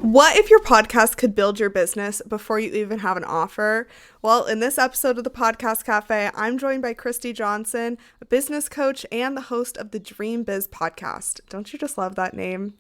What if your podcast could build your business before you even have an offer? Well, in this episode of the Podcast Cafe, I'm joined by Christi Johnson, a business coach and the host of the Dream Biz Podcast. Don't you just love that name?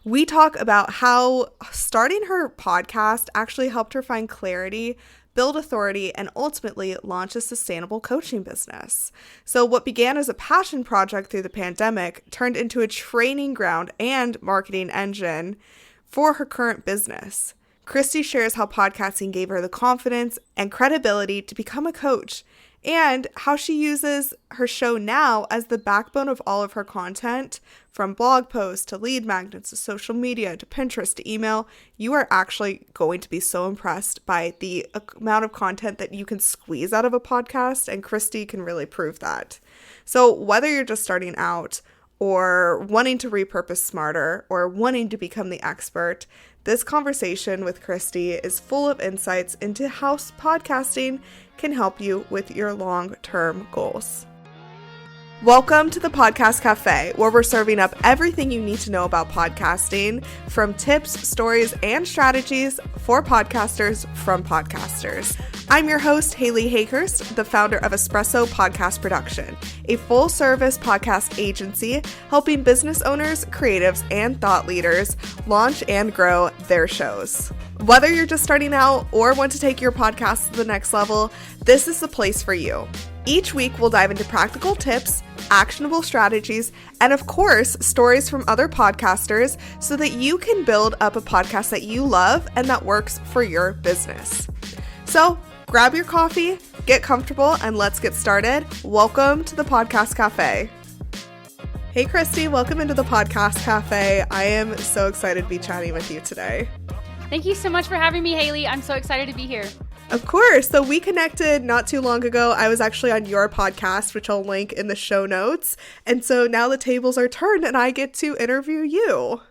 We talk about how starting her podcast actually helped her find clarity, build authority, and ultimately launch a sustainable coaching business. So what began as a passion project through the pandemic turned into a training ground and marketing engine for her current business. Christi shares how podcasting gave her the confidence and credibility to become a coach, and how she uses her show now as the backbone of all of her content, from blog posts to lead magnets to social media to Pinterest to email. You are actually going to be so impressed by the amount of content that you can squeeze out of a podcast, and Christi can really prove that. So whether you're just starting out or wanting to repurpose smarter, or wanting to become the expert, this conversation with Christi is full of insights into how podcasting can help you with your long-term goals. Welcome to the Podcast Cafe, where we're serving up everything you need to know about podcasting, from tips, stories, and strategies for podcasters from podcasters. I'm your host, Haley Hayhurst, the founder of Espresso Podcast Production, a full-service podcast agency helping business owners, creatives, and thought leaders launch and grow their shows. Whether you're just starting out or want to take your podcast to the next level, this is the place for you. Each week, we'll dive into practical tips, actionable strategies, and of course, stories from other podcasters so that you can build up a podcast that you love and that works for your business. So grab your coffee, get comfortable, and let's get started. Welcome to the Podcast Cafe. Hey, Christi, welcome into the Podcast Cafe. I am so excited to be chatting with you today. Thank you so much for having me, Haley. I'm so excited to be here. Of course. So we connected not too long ago. I was actually on your podcast, which I'll link in the show notes. And so now the tables are turned and I get to interview you.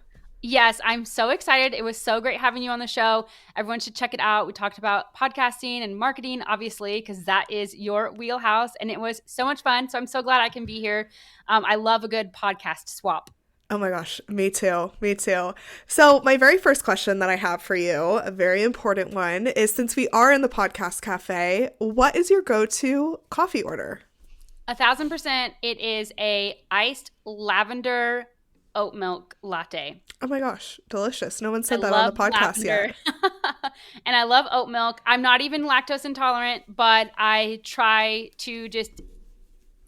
Yes, I'm so excited. It was so great having you on the show. Everyone should check it out. We talked about podcasting and marketing, obviously, because that is your wheelhouse. And it was so much fun. So I'm so glad I can be here. I love a good podcast swap. Oh my gosh, me too. Me too. So my very first question that I have for you, a very important one, is since we are in the Podcast Cafe, what is your go-to coffee order? 1,000%. It is a iced lavender oat milk latte. Oh my gosh, delicious. No one said that on the podcast yet. And I love oat milk. I'm not even lactose intolerant, but I try to just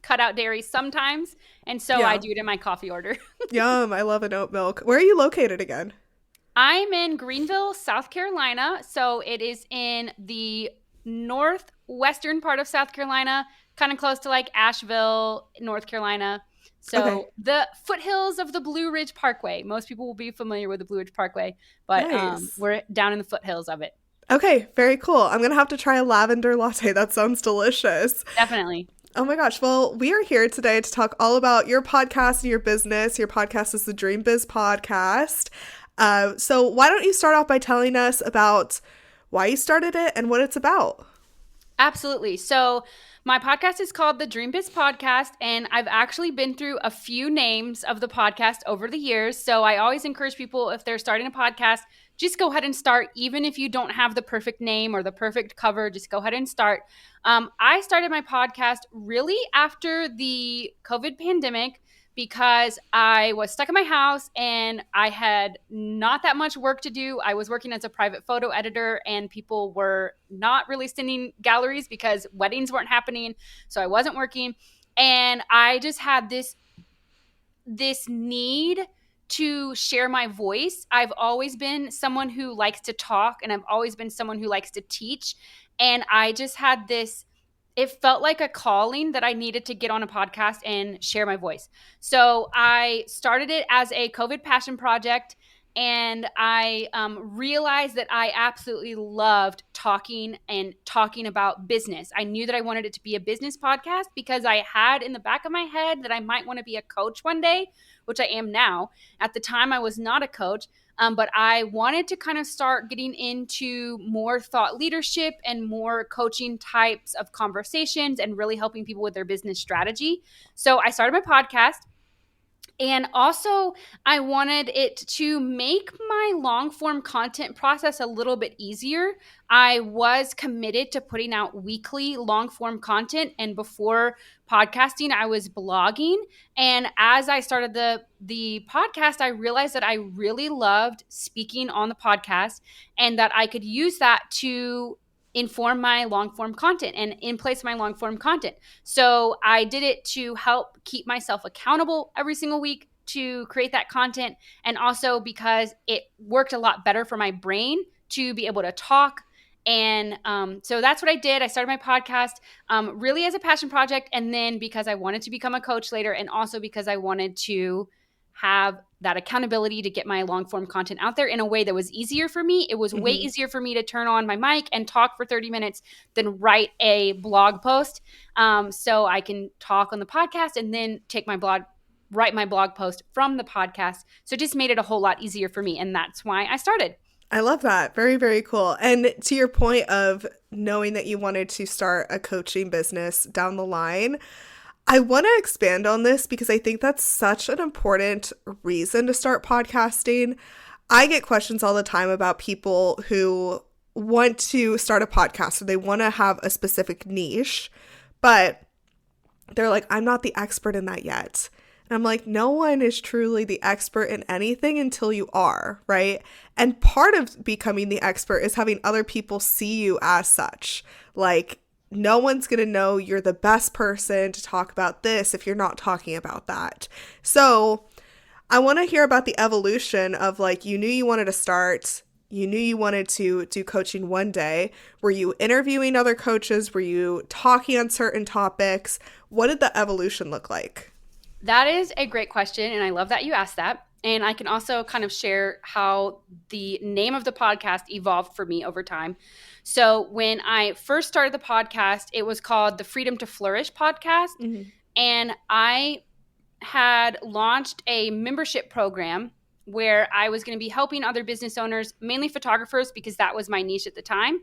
cut out dairy sometimes. And so I do it in my coffee order. Yum. I love an oat milk. Where are you located again? I'm in Greenville, South Carolina. So it is in the northwestern part of South Carolina, kind of close to like Asheville, North Carolina. So the foothills of the Blue Ridge Parkway. Most people will be familiar with the Blue Ridge Parkway, but nice. We're down in the foothills of it. Okay, very cool. I'm going to have to try a lavender latte. That sounds delicious. Definitely. Oh my gosh. Well, we are here today to talk all about your podcast and your business. Your podcast is the Dream Biz Podcast. So why don't you start off by telling us about why you started it and what it's about? Absolutely. So my podcast is called the Dream Biz Podcast, and I've actually been through a few names of the podcast over the years. So I always encourage people, if they're starting a podcast, just go ahead and start. Even if you don't have the perfect name or the perfect cover, just go ahead and start. I started my podcast really after the COVID pandemic because I was stuck in my house and I had not that much work to do. I was working as a private photo editor and people were not really sending galleries because weddings weren't happening. So I wasn't working. And I just had this need to share my voice. I've always been someone who likes to talk, and I've always been someone who likes to teach. And I just had this, it felt like a calling that I needed to get on a podcast and share my voice. So I started it as a COVID passion project, and I realized that I absolutely loved talking about business. I knew that I wanted it to be a business podcast because I had in the back of my head that I might want to be a coach one day, which I am now. At the time, I was not a coach, but I wanted to kind of start getting into more thought leadership and more coaching types of conversations and really helping people with their business strategy. So I started my podcast. And also, I wanted it to make my long form content process a little bit easier. I was committed to putting out weekly long form content. And before podcasting, I was blogging. And as I started the podcast, I realized that I really loved speaking on the podcast and that I could use that to inform my long form content and in place of my long form content. So I did it to help keep myself accountable every single week to create that content. And also because it worked a lot better for my brain to be able to talk. And so that's what I did. I started my podcast really as a passion project. And then because I wanted to become a coach later, and also because I wanted to have that accountability to get my long form content out there in a way that was easier for me. It was way easier for me to turn on my mic and talk for 30 minutes than write a blog post. So I can talk on the podcast and then write my blog post from the podcast. So it just made it a whole lot easier for me. And that's why I started. I love that. Very, very cool. And to your point of knowing that you wanted to start a coaching business down the line, I want to expand on this because I think that's such an important reason to start podcasting. I get questions all the time about people who want to start a podcast or they want to have a specific niche, but they're like, I'm not the expert in that yet. And I'm like, no one is truly the expert in anything until you are, right? And part of becoming the expert is having other people see you as such. Like, no one's going to know you're the best person to talk about this if you're not talking about that. So I want to hear about the evolution of like, you knew you wanted to start, you knew you wanted to do coaching one day. Were you interviewing other coaches? Were you talking on certain topics? What did the evolution look like? That is a great question, and I love that you asked that. And I can also kind of share how the name of the podcast evolved for me over time. So when I first started the podcast, it was called the Freedom to Flourish podcast. And I had launched a membership program where I was going to be helping other business owners, mainly photographers, because that was my niche at the time.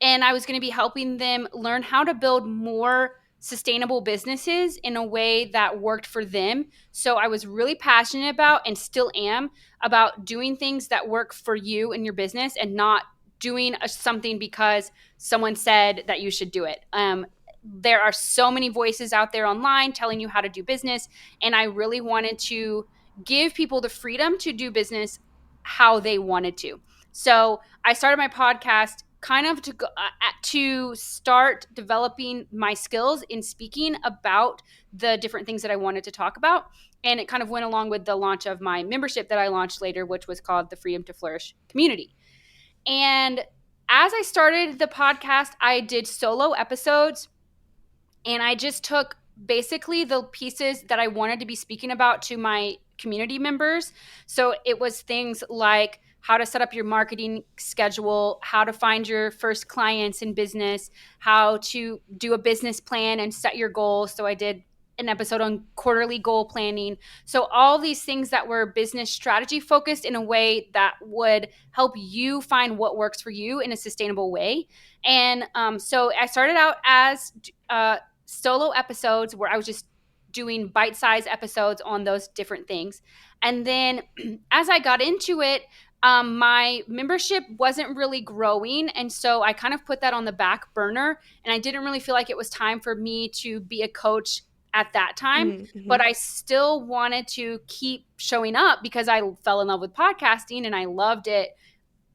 And I was going to be helping them learn how to build more sustainable businesses in a way that worked for them. So I was really passionate about, and still am, about doing things that work for you and your business and not doing something because someone said that you should do it. There are so many voices out there online telling you how to do business, and I really wanted to give people the freedom to do business how they wanted to. So I started my podcast kind of to start developing my skills in speaking about the different things that I wanted to talk about. And it kind of went along with the launch of my membership that I launched later, which was called the Freedom to Flourish Community. And as I started the podcast, I did solo episodes, and I just took basically the pieces that I wanted to be speaking about to my community members. So it was things like how to set up your marketing schedule, how to find your first clients in business, how to do a business plan and set your goals. So I did an episode on quarterly goal planning. So all these things that were business strategy focused in a way that would help you find what works for you in a sustainable way. And so I started out as solo episodes where I was just doing bite-sized episodes on those different things. And then as I got into it, my membership wasn't really growing. And so I kind of put that on the back burner, and I didn't really feel like it was time for me to be a coach at that time. But I still wanted to keep showing up because I fell in love with podcasting and I loved it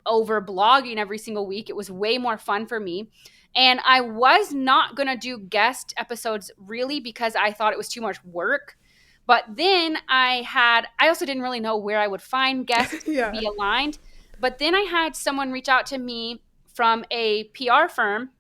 over blogging every single week. It was way more fun for me. And I was not going to do guest episodes really because I thought it was too much work. But then I also didn't really know where I would find guests to be aligned. But then I had someone reach out to me from a PR firm,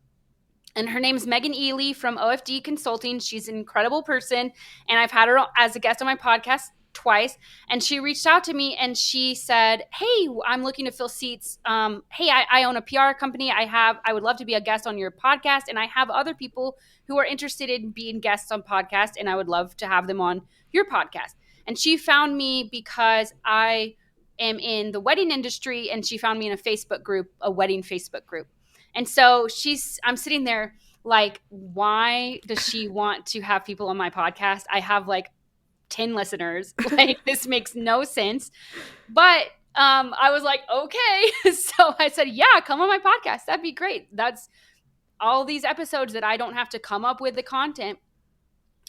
and her name is Megan Ely from OFD Consulting. She's an incredible person, and I've had her as a guest on my podcast twice. And she reached out to me and she said, hey, I'm looking to fill seats. Hey, I own a PR company. I would love to be a guest on your podcast, and I have other people who are interested in being guests on podcasts, and I would love to have them on your podcast. And she found me because I am in the wedding industry, and she found me in a Facebook group, a wedding Facebook group. And so I'm sitting there like, why does she want to have people on my podcast? I have like 10 listeners. Like, this makes no sense. But I was like, okay. So I said, yeah, come on my podcast. That'd be great. That's all these episodes that I don't have to come up with the content.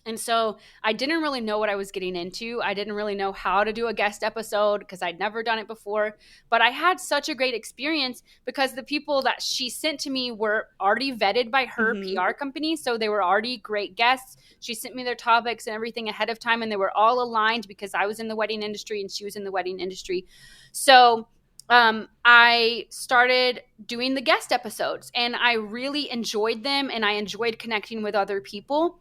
And so I didn't really know what I was getting into. I didn't really know how to do a guest episode because I'd never done it before. But I had such a great experience because the people that she sent to me were already vetted by her PR company. So they were already great guests. She sent me their topics and everything ahead of time. And they were all aligned because I was in the wedding industry and she was in the wedding industry. So I started doing the guest episodes and I really enjoyed them and I enjoyed connecting with other people.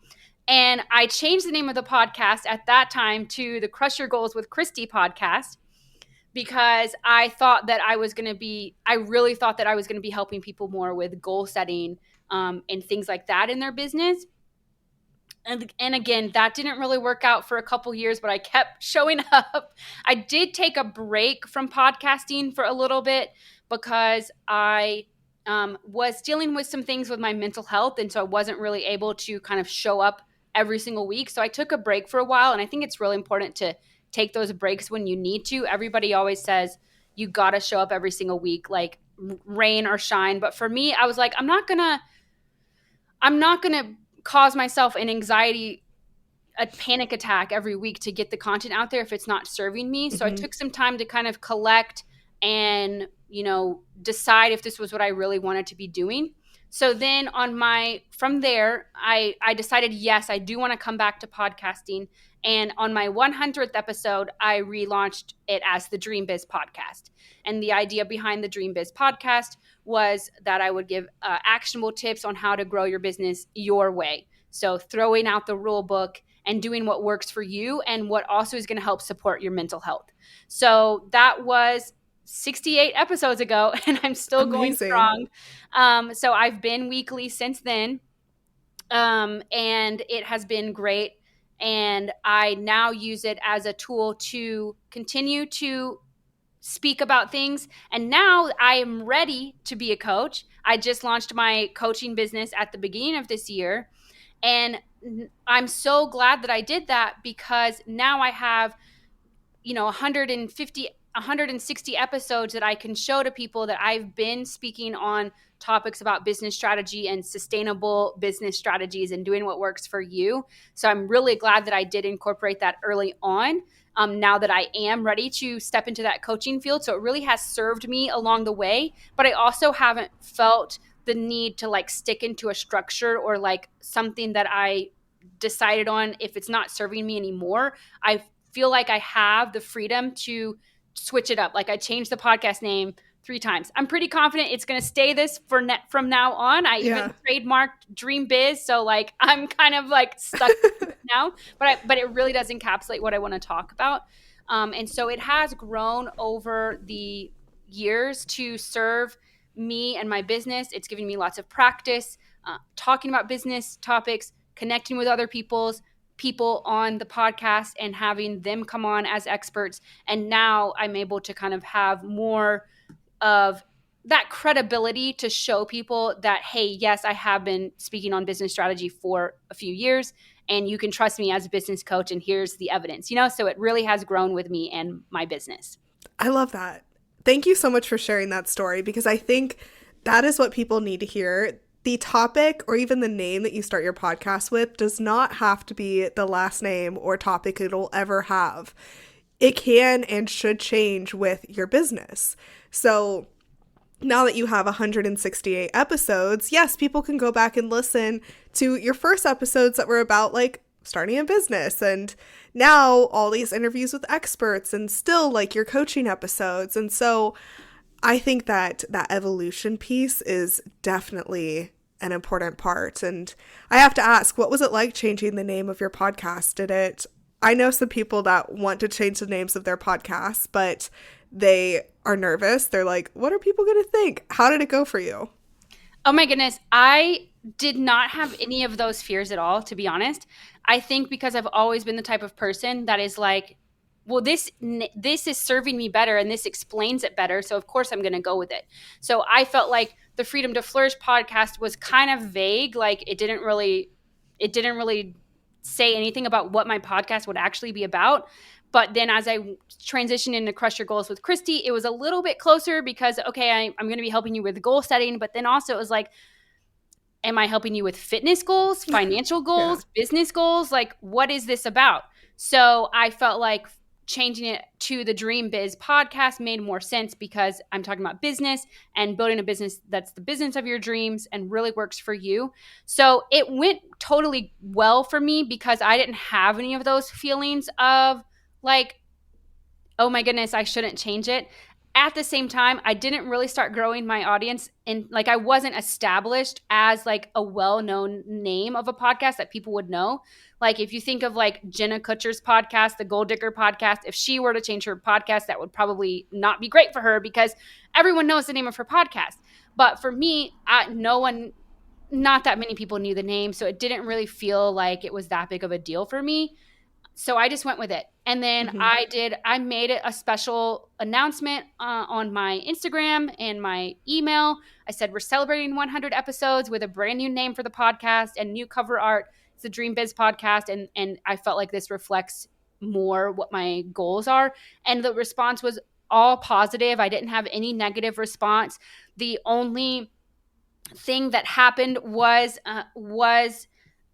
And I changed the name of the podcast at that time to the Crush Your Goals with Christi podcast because I really thought that I was going to be helping people more with goal setting and things like that in their business. And again, that didn't really work out for a couple years, but I kept showing up. I did take a break from podcasting for a little bit because I was dealing with some things with my mental health. And so I wasn't really able to kind of show up every single week. So I took a break for a while. And I think it's really important to take those breaks when you need to. Everybody always says you got to show up every single week, like rain or shine. But for me, I was like, I'm not going to cause myself an anxiety, a panic attack every week to get the content out there if it's not serving me. So I took some time to kind of collect and, decide if this was what I really wanted to be doing. So then from there, I decided, yes, I do want to come back to podcasting. And on my 100th episode, I relaunched it as the Dream Biz Podcast. And the idea behind the Dream Biz Podcast was that I would give actionable tips on how to grow your business your way. So throwing out the rule book and doing what works for you and what also is going to help support your mental health. So that was 68 episodes ago, and I'm still going strong. So I've been weekly since then, and it has been great. And I now use it as a tool to continue to speak about things. And now I am ready to be a coach. I just launched my coaching business at the beginning of this year. And I'm so glad that I did that because now I have, 160 episodes that I can show to people that I've been speaking on topics about business strategy and sustainable business strategies and doing what works for you. So I'm really glad that I did incorporate that early on. Now that I am ready to step into that coaching field. So it really has served me along the way, but I also haven't felt the need to stick into a structure or something that I decided on. If it's not serving me anymore, I feel like I have the freedom to switch it up. I changed the podcast name 3 times. I'm pretty confident it's going to stay this from now on. I even trademarked Dream Biz. So I'm kind of stuck now, but it really does encapsulate what I want to talk about. And so it has grown over the years to serve me and my business. It's giving me lots of practice, talking about business topics, connecting with other people on the podcast and having them come on as experts. And now I'm able to kind of have more of that credibility to show people that, hey, yes, I have been speaking on business strategy for a few years and you can trust me as a business coach and here's the evidence, so it really has grown with me and my business. I love that. Thank you so much for sharing that story because I think that is what people need to hear. The topic or even the name that you start your podcast with does not have to be the last name or topic it'll ever have. It can and should change with your business. So now that you have 168 episodes, yes, people can go back and listen to your first episodes that were about starting a business, and now all these interviews with experts and still your coaching episodes. And so I think that evolution piece is definitely an important part. And I have to ask, what was it like changing the name of your podcast? I know some people that want to change the names of their podcasts, but they are nervous. They're like, what are people going to think? How did it go for you? Oh my goodness. I did not have any of those fears at all, to be honest. I think because I've always been the type of person that is well, this is serving me better and this explains it better. So of course I'm going to go with it. So I felt like the Freedom to Flourish podcast was kind of vague. It didn't really say anything about what my podcast would actually be about. But then as I transitioned into Crush Your Goals with Christi, it was a little bit closer because, okay, I'm going to be helping you with goal setting. But then also it was like, am I helping you with fitness goals, financial goals, business goals? Like, what is this about? So I felt like changing it to the Dream Biz podcast made more sense because I'm talking about business and building a business that's the business of your dreams and really works for you. So it went totally well for me because I didn't have any of those feelings of like, oh my goodness, I shouldn't change it. At the same time, I didn't really start growing my audience, and like I wasn't established as like a well-known name of a podcast that people would know. Like if you think of like Jenna Kutcher's podcast, the Gold Digger podcast, if she were to change her podcast, that would probably not be great for her because everyone knows the name of her podcast. But for me, not that many people knew the name, so it didn't really feel like it was that big of a deal for me. So I just went with it. And then I made it a special announcement on my Instagram and my email. I said, we're celebrating 100 episodes with a brand new name for the podcast and new cover art. It's the Dream Biz Podcast. And I felt like this reflects more what my goals are. And the response was all positive. I didn't have any negative response. The only thing that happened was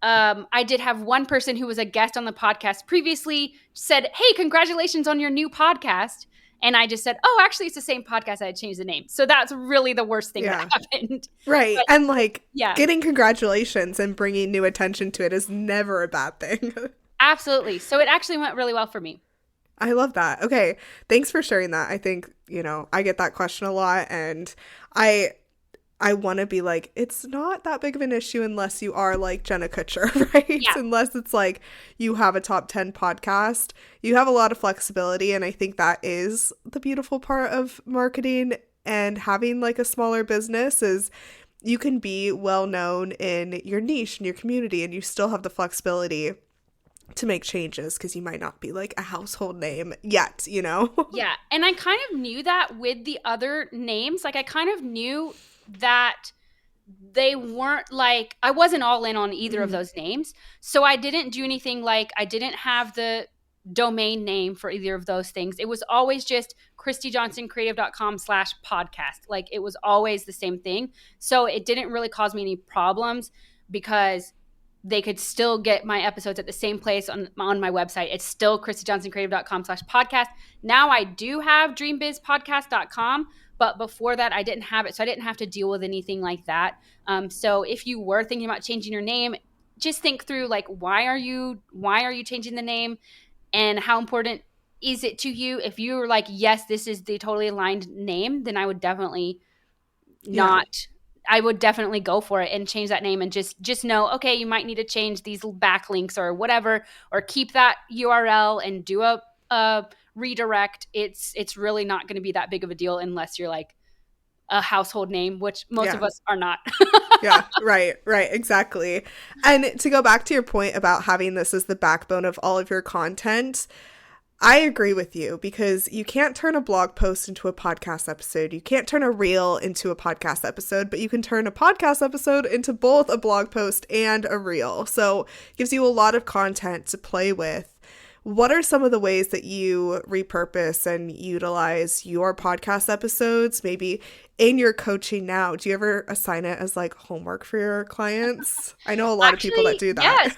I did have one person who was a guest on the podcast previously said, hey, congratulations on your new podcast. And I just said, oh, actually, it's the same podcast. I had changed the name. So that's really the worst thing that happened. Right. But, and like getting congratulations and bringing new attention to it is never a bad thing. Absolutely. So it actually went really well for me. I love that. Okay. Thanks for sharing that. I think, I get that question a lot, and I want to be like, it's not that big of an issue unless you are like Jenna Kutcher, right? Yeah. Unless it's like you have a top 10 podcast. You have a lot of flexibility, and I think that is the beautiful part of marketing and having like a smaller business is you can be well known in your niche, in your community, and you still have the flexibility to make changes because you might not be like a household name yet, Yeah. And I kind of knew that with the other names. Like I kind of knew that they weren't like, I wasn't all in on either of those names. So I didn't do anything like I didn't have the domain name for either of those things. It was always just christijohnsoncreative.com/podcast. Like it was always the same thing. So it didn't really cause me any problems because they could still get my episodes at the same place on my website. It's still christijohnsoncreative.com/podcast. Now I do have dreambizpodcast.com. But before that, I didn't have it. So I didn't have to deal with anything like that. So if you were thinking about changing your name, just think through like, why are you changing the name and how important is it to you? If you were like, yes, this is the totally aligned name, then I would definitely I would definitely go for it and change that name and just know, okay, you might need to change these backlinks or whatever, or keep that URL and do a redirect. It's really not going to be that big of a deal unless you're like a household name, which most of us are not. Yeah, right, exactly. And to go back to your point about having this as the backbone of all of your content, I agree with you because you can't turn a blog post into a podcast episode. You can't turn a reel into a podcast episode, but you can turn a podcast episode into both a blog post and a reel. So it gives you a lot of content to play with. What are some of the ways that you repurpose and utilize your podcast episodes, maybe in your coaching now? Do you ever assign it as like homework for your clients? I know a lot of people that do that. Yes.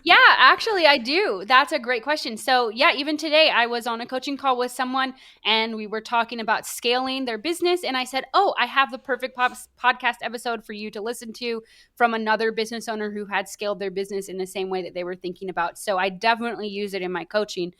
Yeah, actually I do. That's a great question. So yeah, even today I was on a coaching call with someone and we were talking about scaling their business. And I said, oh, I have the perfect podcast episode for you to listen to from another business owner who had scaled their business in the same way that they were thinking about. So I definitely use it in my coaching.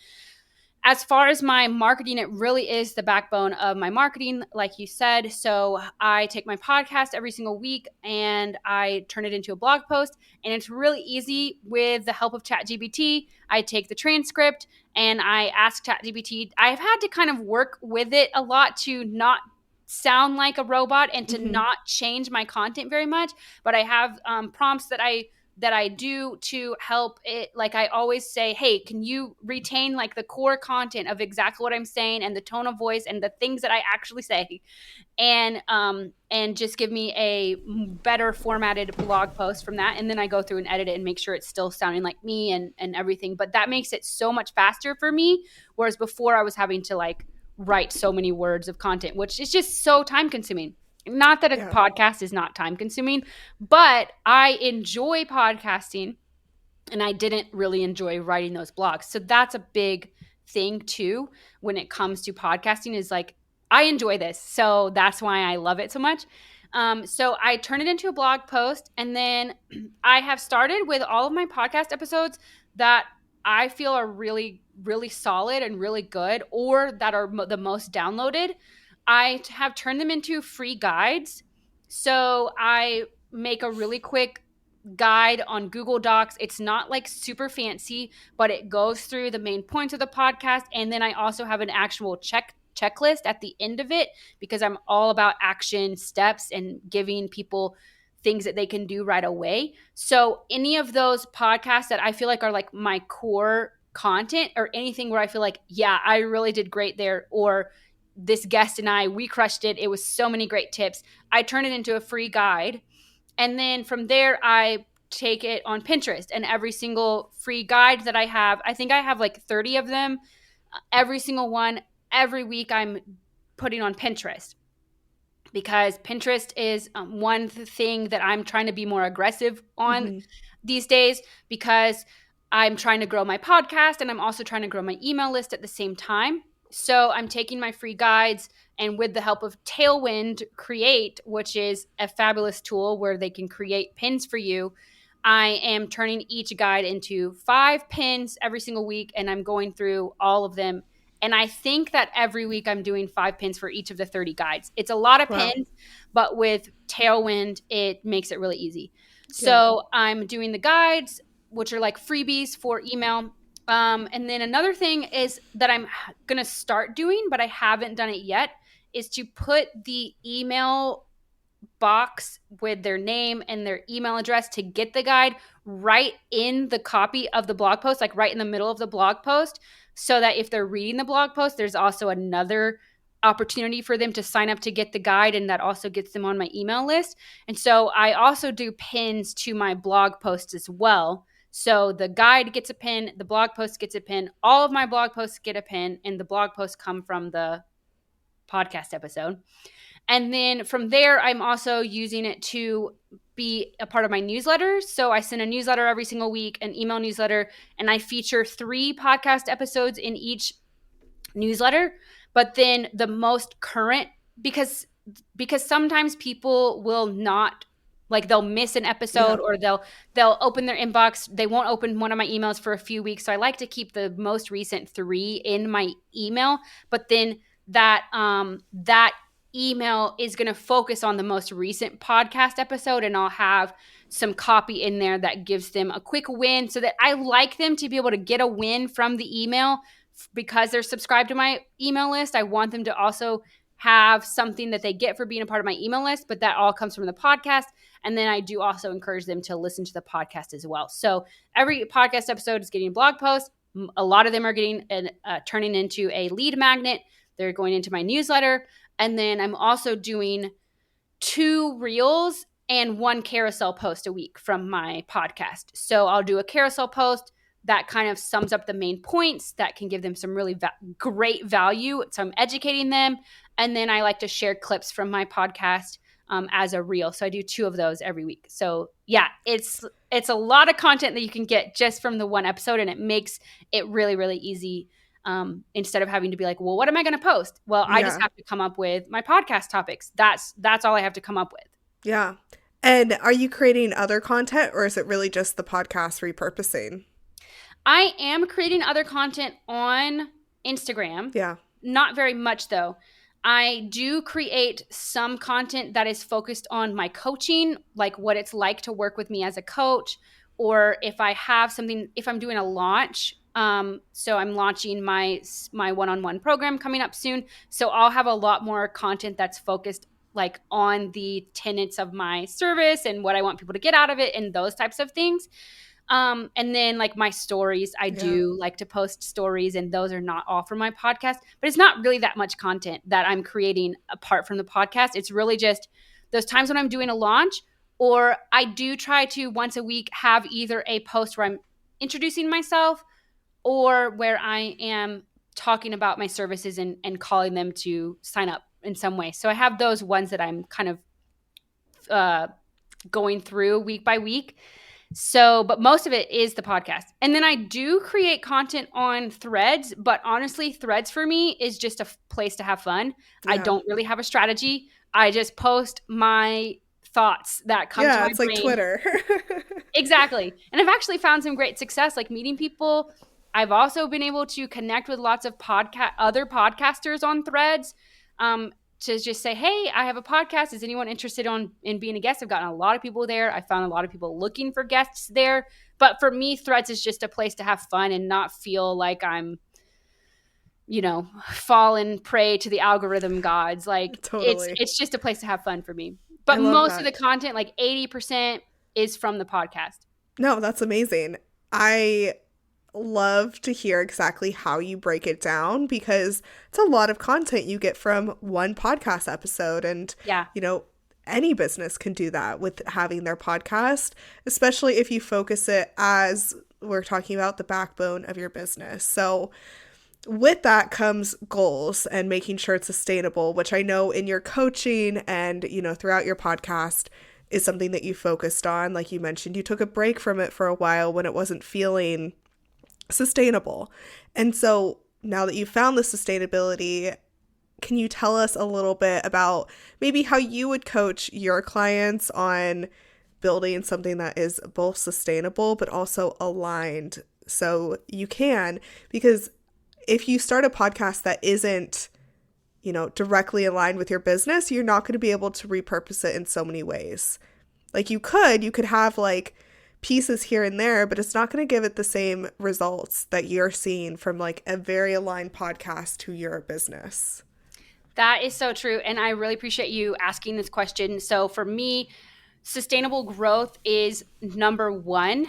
As far as my marketing, it really is the backbone of my marketing, like you said. So I take my podcast every single week and I turn it into a blog post. And it's really easy with the help of ChatGPT. I take the transcript and I ask ChatGPT. I've had to kind of work with it a lot to not sound like a robot and to not change my content very much. But I have prompts that I that I do to help it. Like I always say, hey, can you retain like the core content of exactly what I'm saying and the tone of voice and the things that I actually say, and just give me a better formatted blog post from that. And then I go through and edit it and make sure it's still sounding like me and everything. But that makes it so much faster for me. Whereas before I was having to like write so many words of content, which is just so time consuming. Not that a podcast is not time consuming, but I enjoy podcasting and I didn't really enjoy writing those blogs. So that's a big thing too when it comes to podcasting, is like I enjoy this. So that's why I love it so much. So I turn it into a blog post, and then I have started with all of my podcast episodes that I feel are really, really solid and really good, or that are the most downloaded. I have turned them into free guides. So I make a really quick guide on Google Docs. It's not like super fancy, but it goes through the main points of the podcast. And then I also have an actual checklist at the end of it, because I'm all about action steps and giving people things that they can do right away. So any of those podcasts that I feel like are like my core content, or anything where I feel like, yeah, I really did great there, or this guest and we crushed it, it was so many great tips, I turn it into a free guide. And then from there, I take it on Pinterest, and every single free guide that I think I have like 30 of them. Every single one, every week I'm putting on Pinterest, because Pinterest is one thing that I'm trying to be more aggressive on these days, because I'm trying to grow my podcast and I'm also trying to grow my email list at the same time. So I'm taking my free guides, and with the help of Tailwind Create, which is a fabulous tool where they can create pins for you, I am turning each guide into 5 pins every single week, and I'm going through all of them. And I think that every week I'm doing 5 pins for each of the 30 guides. It's a lot of pins, but with Tailwind, it makes it really easy. So I'm doing the guides, which are like freebies for email. And then another thing is that I'm going to start doing, but I haven't done it yet, is to put the email box with their name and their email address to get the guide right in the copy of the blog post, like right in the middle of the blog post, so that if they're reading the blog post, there's also another opportunity for them to sign up to get the guide, and that also gets them on my email list. And so I also do pins to my blog posts as well. So the guide gets a pin, the blog post gets a pin, all of my blog posts get a pin, and the blog posts come from the podcast episode. And then from there, I'm also using it to be a part of my newsletter. So I send a newsletter every single week, an email newsletter, and I feature 3 podcast episodes in each newsletter. But then the most current, because sometimes people will not, like they'll miss an episode, or they'll open their inbox. They won't open one of my emails for a few weeks. So I like to keep the most recent 3 in my email. But then that email is going to focus on the most recent podcast episode, and I'll have some copy in there that gives them a quick win, so that I like them to be able to get a win from the email because they're subscribed to my email list. I want them to also have something that they get for being a part of my email list, but that all comes from the podcast. And then I do also encourage them to listen to the podcast as well. So every podcast episode is getting a blog post. A lot of them are getting turning into a lead magnet. They're going into my newsletter. And then I'm also doing 2 reels and 1 carousel post a week from my podcast. So I'll do a carousel post that kind of sums up the main points that can give them some really great value. So I'm educating them. And then I like to share clips from my podcast as a reel. So I do 2 of those every week. So yeah, it's a lot of content that you can get just from the 1 episode, and it makes it really, really easy. Instead of having to be like, well, what am I going to post? Well, I just have to come up with my podcast topics. That's all I have to come up with. Yeah. And are you creating other content, or is it really just the podcast repurposing? I am creating other content on Instagram. Yeah. Not very much though. I do create some content that is focused on my coaching, like what it's like to work with me as a coach, or if I have something, if I'm doing a launch. So I'm launching my one-on-one program coming up soon. So I'll have a lot more content that's focused like on the tenets of my service and what I want people to get out of it and those types of things. And then like my stories, I do like to post stories, and those are not all from my podcast, but it's not really that much content that I'm creating apart from the podcast. It's really just those times when I'm doing a launch, or I do try to once a week have either a post where I'm introducing myself or where I am talking about my services and calling them to sign up in some way. So I have those ones that I'm kind of going through week by week. So, but most of it is the podcast. And then I do create content on Threads, but honestly, Threads for me is just a place to have fun. Yeah. I don't really have a strategy. I just post my thoughts that come to my brain. Yeah, it's like Twitter. Exactly. And I've actually found some great success, like meeting people. I've also been able to connect with lots of other podcasters on Threads, to just say, hey, I have a podcast. Is anyone interested in being a guest? I've gotten a lot of people there. I found a lot of people looking for guests there. But for me, Threads is just a place to have fun and not feel like I'm, fallen prey to the algorithm gods. Like totally. It's just a place to have fun for me. But most of the content, like 80%, is from the podcast. No, that's amazing. I love to hear exactly how you break it down, because it's a lot of content you get from one podcast episode. And, any business can do that with having their podcast, especially if you focus it as we're talking about the backbone of your business. So with that comes goals and making sure it's sustainable, which I know in your coaching and, throughout your podcast is something that you focused on. Like you mentioned, you took a break from it for a while when it wasn't feeling sustainable. And so now that you've found the sustainability, can you tell us a little bit about maybe how you would coach your clients on building something that is both sustainable but also aligned? So you can, because if you start a podcast that isn't, directly aligned with your business, you're not going to be able to repurpose it in so many ways. Like you could have like pieces here and there, but it's not going to give it the same results that you're seeing from like a very aligned podcast to your business. That is so true. And I really appreciate you asking this question. So for me, sustainable growth is number one.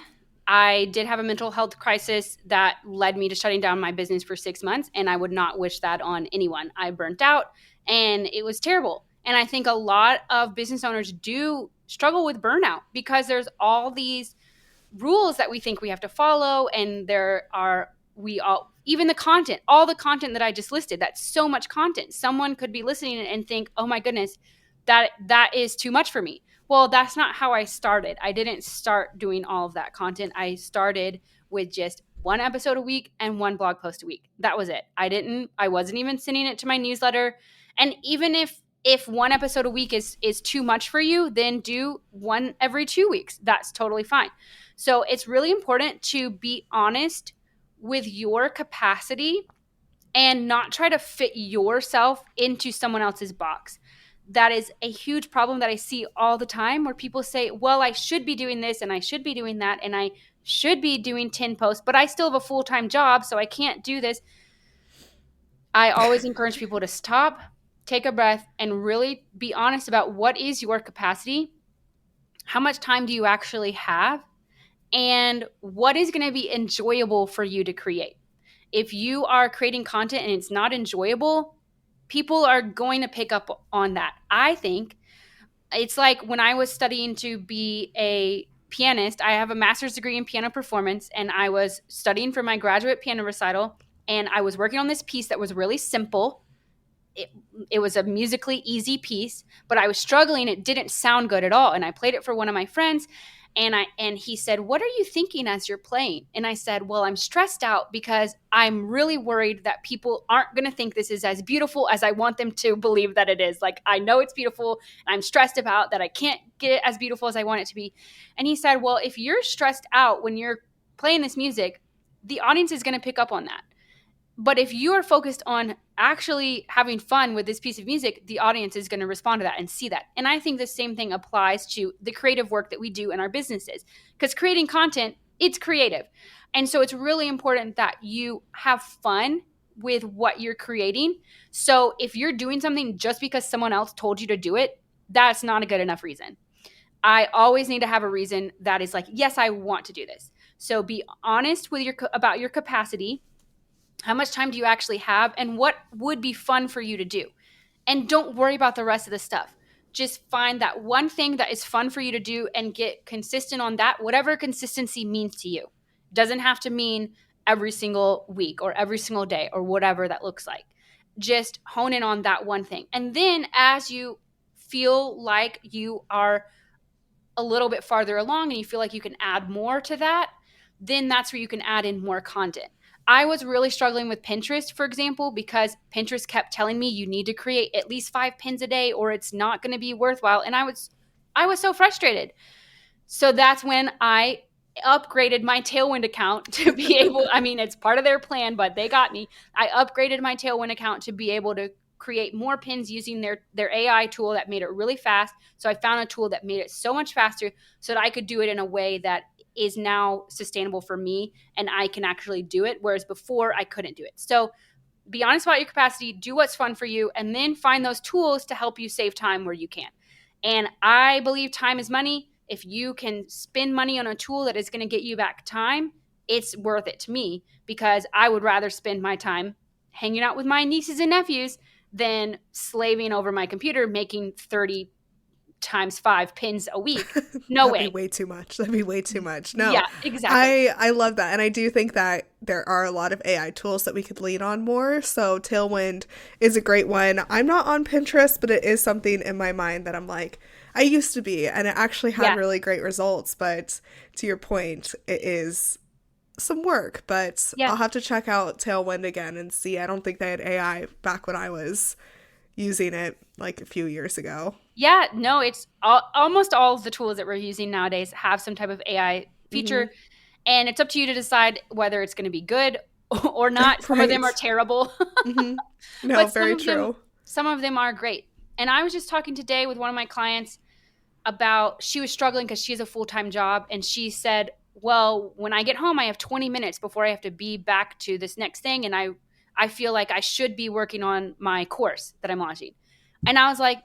I did have a mental health crisis that led me to shutting down my business for 6 months, and I would not wish that on anyone. I burnt out and it was terrible. And I think a lot of business owners do struggle with burnout because there's all these rules that we think we have to follow, and even the content, all the content that I just listed, that's so much content. Someone could be listening and think, oh my goodness, that is too much for me. Well, that's not how I started. I didn't start doing all of that content. I started with just one episode a week and one blog post a week. That was it. I wasn't even sending it to my newsletter. And even if one episode a week is too much for you, then do one every 2 weeks. That's totally fine. So it's really important to be honest with your capacity and not try to fit yourself into someone else's box. That is a huge problem that I see all the time, where people say, well, I should be doing this and I should be doing that and I should be doing 10 posts, but I still have a full-time job, so I can't do this. I always encourage people to stop, take a breath, and really be honest about what is your capacity, how much time do you actually have, and what is going to be enjoyable for you to create. If you are creating content and it's not enjoyable, people are going to pick up on that. I think it's like when I was studying to be a pianist, I have a master's degree in piano performance, and I was studying for my graduate piano recital, and I was working on this piece that was really simple. It was a musically easy piece, but I was struggling. It didn't sound good at all. And I played it for one of my friends, and he said, what are you thinking as you're playing? And I said, well, I'm stressed out because I'm really worried that people aren't going to think this is as beautiful as I want them to believe that it is. Like, I know it's beautiful, and I'm stressed about that I can't get it as beautiful as I want it to be. And he said, well, if you're stressed out when you're playing this music, the audience is going to pick up on that. But if you are focused on actually having fun with this piece of music, the audience is going to respond to that and see that. And I think the same thing applies to the creative work that we do in our businesses, because creating content, it's creative. And so it's really important that you have fun with what you're creating. So if you're doing something just because someone else told you to do it, that's not a good enough reason. I always need to have a reason that is like, yes, I want to do this. So be honest with about your capacity. How much time do you actually have, and what would be fun for you to do? And don't worry about the rest of the stuff. Just find that one thing that is fun for you to do and get consistent on that, whatever consistency means to you. It doesn't have to mean every single week or every single day or whatever that looks like. Just hone in on that one thing. And then as you feel like you are a little bit farther along and you feel like you can add more to that, then that's where you can add in more content. I was really struggling with Pinterest, for example, because Pinterest kept telling me you need to create at least 5 pins a day or it's not going to be worthwhile. And I was so frustrated. So that's when I upgraded my Tailwind account to be able, I mean, it's part of their plan, but they got me. I upgraded my Tailwind account to be able to create more pins using their AI tool that made it really fast. So I found a tool that made it so much faster so that I could do it in a way that is now sustainable for me and I can actually do it. Whereas before I couldn't do it. So be honest about your capacity, do what's fun for you, and then find those tools to help you save time where you can. And I believe time is money. If you can spend money on a tool that is going to get you back time, it's worth it to me, because I would rather spend my time hanging out with my nieces and nephews than slaving over my computer making 30 times 5 pins a week. No way. That'd be way too much. That'd be way too much. No. Yeah, exactly. I love that. And I do think that there are a lot of AI tools that we could lean on more. So Tailwind is a great one. I'm not on Pinterest, but it is something in my mind that I'm like, I used to be, and it actually had really great results. But to your point, it is some work, but I'll have to check out Tailwind again and see. I don't think they had AI back when I was using it like a few years ago. Yeah, no, it's almost all of the tools that we're using nowadays have some type of AI feature, and it's up to you to decide whether it's going to be good or not. Right. Some of them are terrible. No, but very true. Some of them are great. And I was just talking today with one of my clients about, she was struggling because she has a full-time job, and she said, well, when I get home, I have 20 minutes before I have to be back to this next thing, and I feel like I should be working on my course that I'm launching. And I was like,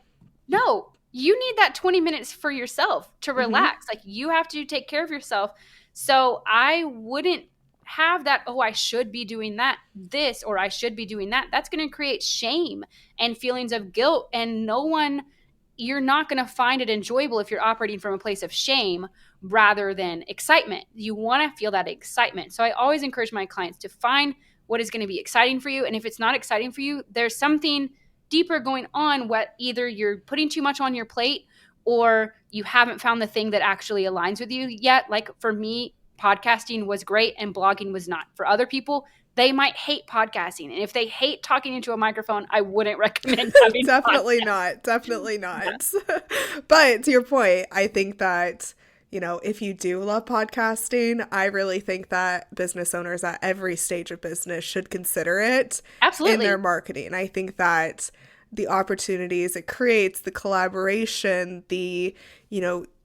no, you need that 20 minutes for yourself to relax. Like, you have to take care of yourself. So I wouldn't have that, oh, I should be doing this, or I should be doing that. That's going to create shame and feelings of guilt. And you're not going to find it enjoyable if you're operating from a place of shame rather than excitement. You want to feel that excitement. So I always encourage my clients to find what is going to be exciting for you. And if it's not exciting for you, there's something deeper going on. What either you're putting too much on your plate, or you haven't found the thing that actually aligns with you yet. Like for me, podcasting was great and blogging was not. For other people, they might hate podcasting. And if they hate talking into a microphone, I wouldn't recommend having Definitely not. But to your point, I think that, if you do love podcasting, I really think that business owners at every stage of business should consider it in their marketing. I think that the opportunities it creates, the collaboration, the,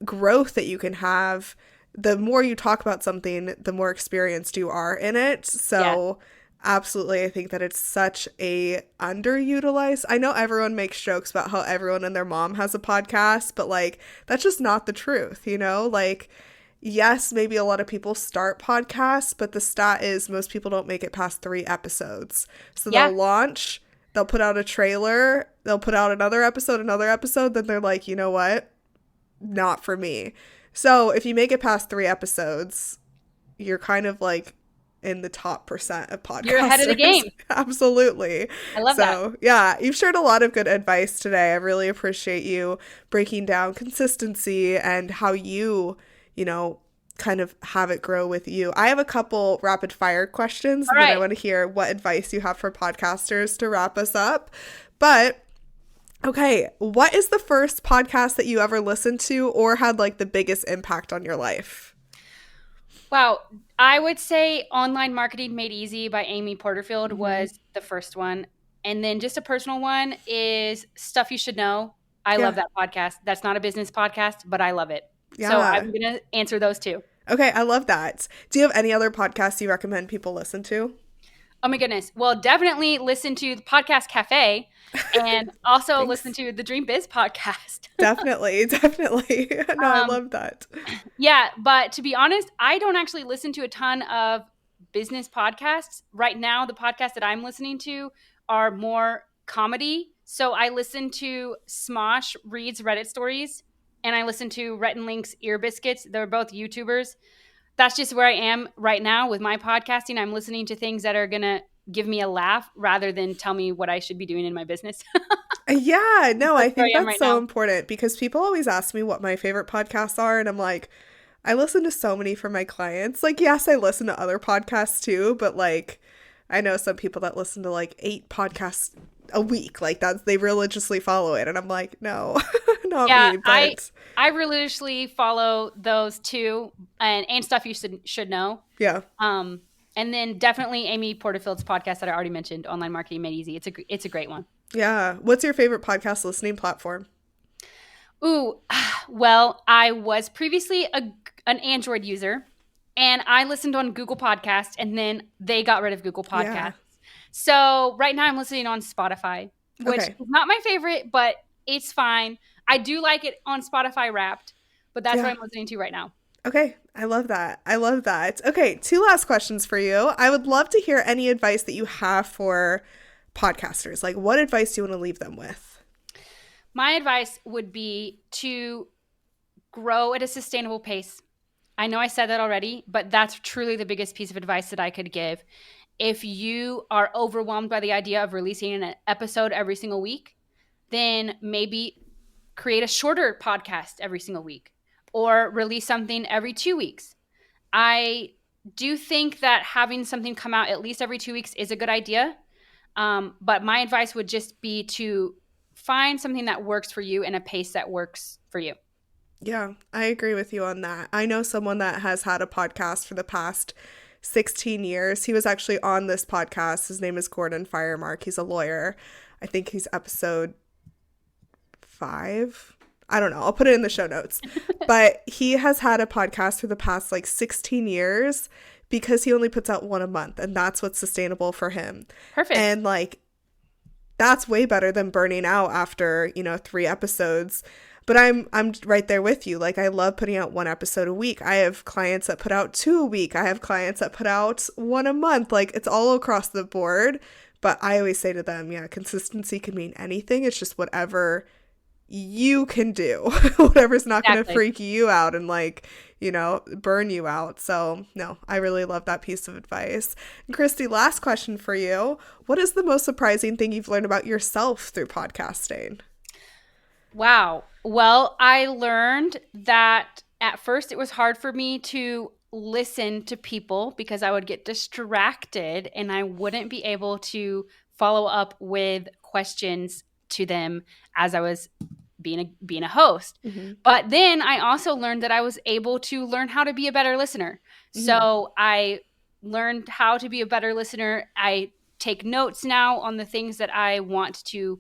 growth that you can have, the more you talk about something, the more experienced you are in it. So absolutely, I think that it's such a underutilized. I know everyone makes jokes about how everyone and their mom has a podcast, but like, that's just not the truth, Like, yes, maybe a lot of people start podcasts, but the stat is most people don't make it past 3 episodes. So they'll launch, they'll put out a trailer, they'll put out another episode, then they're like, you know what? Not for me. So if you make it past 3 episodes, you're kind of like in the top % of podcasters. You're ahead of the game. Absolutely. I love that. So yeah, you've shared a lot of good advice today. I really appreciate you breaking down consistency and how you, kind of have it grow with you. I have a couple rapid fire questions that I want to hear what advice you have for podcasters to wrap us up. But okay, what is the first podcast that you ever listened to or had like the biggest impact on your life? Wow. I would say Online Marketing Made Easy by Amy Porterfield was the first one. And then just a personal one is Stuff You Should Know. I love that podcast. That's not a business podcast, but I love it. Yeah. So I'm going to answer those two. Okay, I love that. Do you have any other podcasts you recommend people listen to? Oh my goodness. Well, definitely listen to the Podcast Cafe and also listen Thanks. to the Dream Biz podcast. Definitely. No, I Um, love that. yeah, but to be honest, I don't actually listen to a ton of business podcasts. Right now, the podcasts that I'm listening to are more comedy. So I listen to Smosh Reads Reddit Stories and I listen to Rhett and Link's Ear Biscuits. They're both YouTubers. That's just where I am right now with my podcasting. I'm listening to things that are going to give me a laugh rather than tell me what I should be doing in my business. Yeah, no, I That's where think I am that's right so now. important because people always ask me what my favorite podcasts are, and I'm like, I listen to so many for my clients. Like, yes, I listen to other podcasts too, but like, I know some people that listen to like 8 podcasts a week. Like, that's they religiously follow it, and I'm like, no, not Yeah, me. I But I religiously follow those two and stuff you should know. yeah, Um, and then definitely Amy Porterfield's podcast that I already mentioned, Online Marketing Made Easy. It's a great one. yeah. What's your favorite podcast listening platform? Ooh, well, I was previously an Android user, and I listened on Google Podcast, and then they got rid of Google Yeah. Podcasts. So right now I'm listening on Spotify, which Okay. is not my favorite, but it's fine. I do like it on Spotify Wrapped, but that's what Yeah. I'm listening to right now. Okay, I love that. I love that. Okay, 2 last questions for you. I would love to hear any advice that you have for podcasters. Like, what advice do you want to leave them with? My advice would be to grow at a sustainable pace. I know I said that already, but that's truly the biggest piece of advice that I could give. If you are overwhelmed by the idea of releasing an episode every single week, then maybe create a shorter podcast every single week or release something every 2 weeks. I do think that having something come out at least every 2 weeks is a good idea. But my advice would just be to find something that works for you and a pace that works for you. Yeah, I agree with you on that. I know someone that has had a podcast for the past 16 years. He was actually on this podcast. His name is Gordon Firemark. He's a lawyer. I think he's episode 5. I don't know. I'll put it in the show notes. But he has had a podcast for the past like 16 years because he only puts out one a month, and that's what's sustainable for him. Perfect. And like, that's way better than burning out after, 3 episodes. But I'm right there with you. Like, I love putting out 1 episode a week. I have clients that put out 2 a week. I have clients that put out 1 a month. Like, it's all across the board. But I always say to them, yeah, consistency can mean anything. It's just whatever you can do. Whatever's not going to Exactly. freak you out and like, burn you out. So, no, I really love that piece of advice. And Christy, last question for you. What is the most surprising thing you've learned about yourself through podcasting? Wow. Well, I learned that at first it was hard for me to listen to people because I would get distracted and I wouldn't be able to follow up with questions to them as I was being a host. Mm-hmm. But then I also learned that I was able to learn how to be a better listener. Mm-hmm. So I learned how to be a better listener. I take notes now on the things that I want to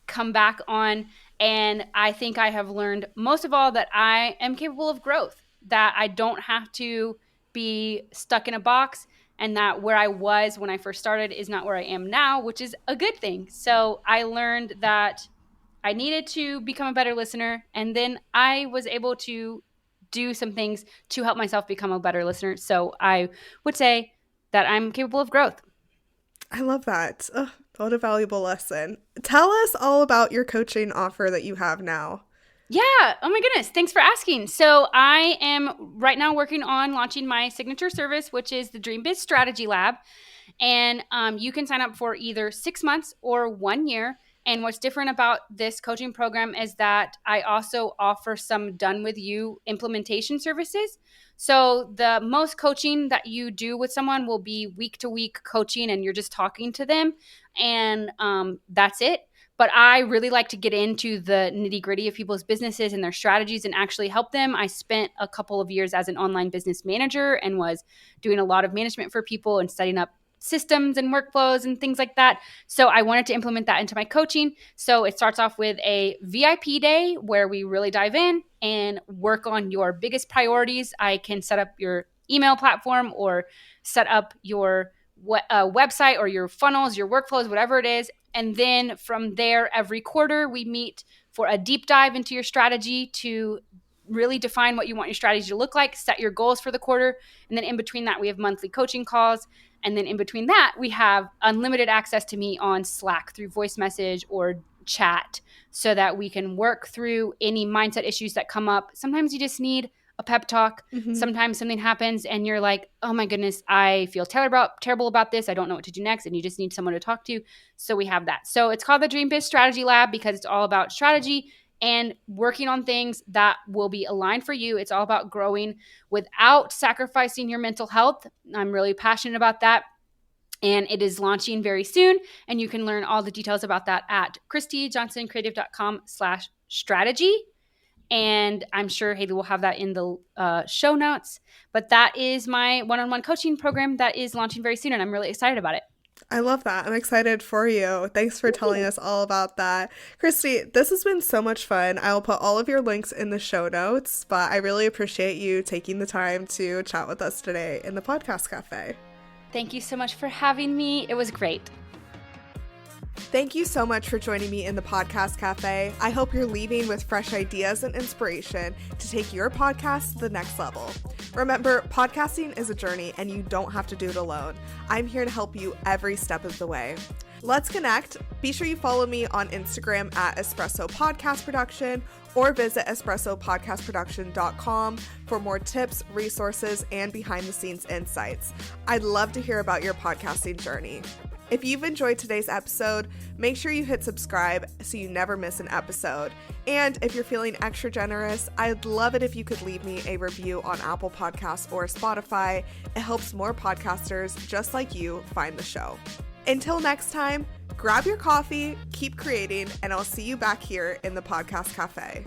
come back on. And I think I have learned most of all that I am capable of growth, that I don't have to be stuck in a box, and that where I was when I first started is not where I am now, which is a good thing. So I learned that I needed to become a better listener, and then I was able to do some things to help myself become a better listener. So I would say that I'm capable of growth. I love that. Ugh, what a valuable lesson. Tell us all about your coaching offer that you have now. Yeah. Oh my goodness. Thanks for asking. So I am right now working on launching my signature service, which is the Dream Biz Strategy Lab. And you can sign up for either 6 months or 1 year. And what's different about this coaching program is that I also offer some done with you implementation services. So the most coaching that you do with someone will be week to week coaching, and you're just talking to them, and that's it. But I really like to get into the nitty gritty of people's businesses and their strategies and actually help them. I spent a couple of years as an online business manager and was doing a lot of management for people and setting up systems and workflows and things like that. So I wanted to implement that into my coaching. So it starts off with a VIP day where we really dive in and work on your biggest priorities. I can set up your email platform or set up your website or your funnels, your workflows, whatever it is. And then from there, every quarter, we meet for a deep dive into your strategy to really define what you want your strategy to look like, set your goals for the quarter. And then in between that, we have monthly coaching calls. And then in between that, we have unlimited access to me on Slack through voice message or chat so that we can work through any mindset issues that come up. Sometimes you just need a pep talk. Sometimes something happens and you're like, oh my goodness, I feel terrible about this. I don't know what to do next. And you just need someone to talk to. So we have that. So it's called the Dream Biz Strategy Lab because it's all about strategy and working on things that will be aligned for you. It's all about growing without sacrificing your mental health. I'm really passionate about that. And it is launching very soon. And you can learn all the details about that at christijohnsoncreative.com/strategy. And I'm sure Haley will have that in the show notes. But that is my one-on-one coaching program that is launching very soon. And I'm really excited about it. I love that. I'm excited for you. Thanks for telling us all about that. Christi, this has been so much fun. I will put all of your links in the show notes, but I really appreciate you taking the time to chat with us today in the Podcast Cafe. Thank you so much for having me. It was great. Thank you so much for joining me in the Podcast Cafe. I hope you're leaving with fresh ideas and inspiration to take your podcast to the next level. Remember, podcasting is a journey and you don't have to do it alone. I'm here to help you every step of the way. Let's connect. Be sure you follow me on Instagram at Espresso Podcast Production or visit espressopodcastproduction.com for more tips, resources, and behind-the-scenes insights. I'd love to hear about your podcasting journey. If you've enjoyed today's episode, make sure you hit subscribe so you never miss an episode. And if you're feeling extra generous, I'd love it if you could leave me a review on Apple Podcasts or Spotify. It helps more podcasters just like you find the show. Until next time, grab your coffee, keep creating, and I'll see you back here in the Podcast Cafe.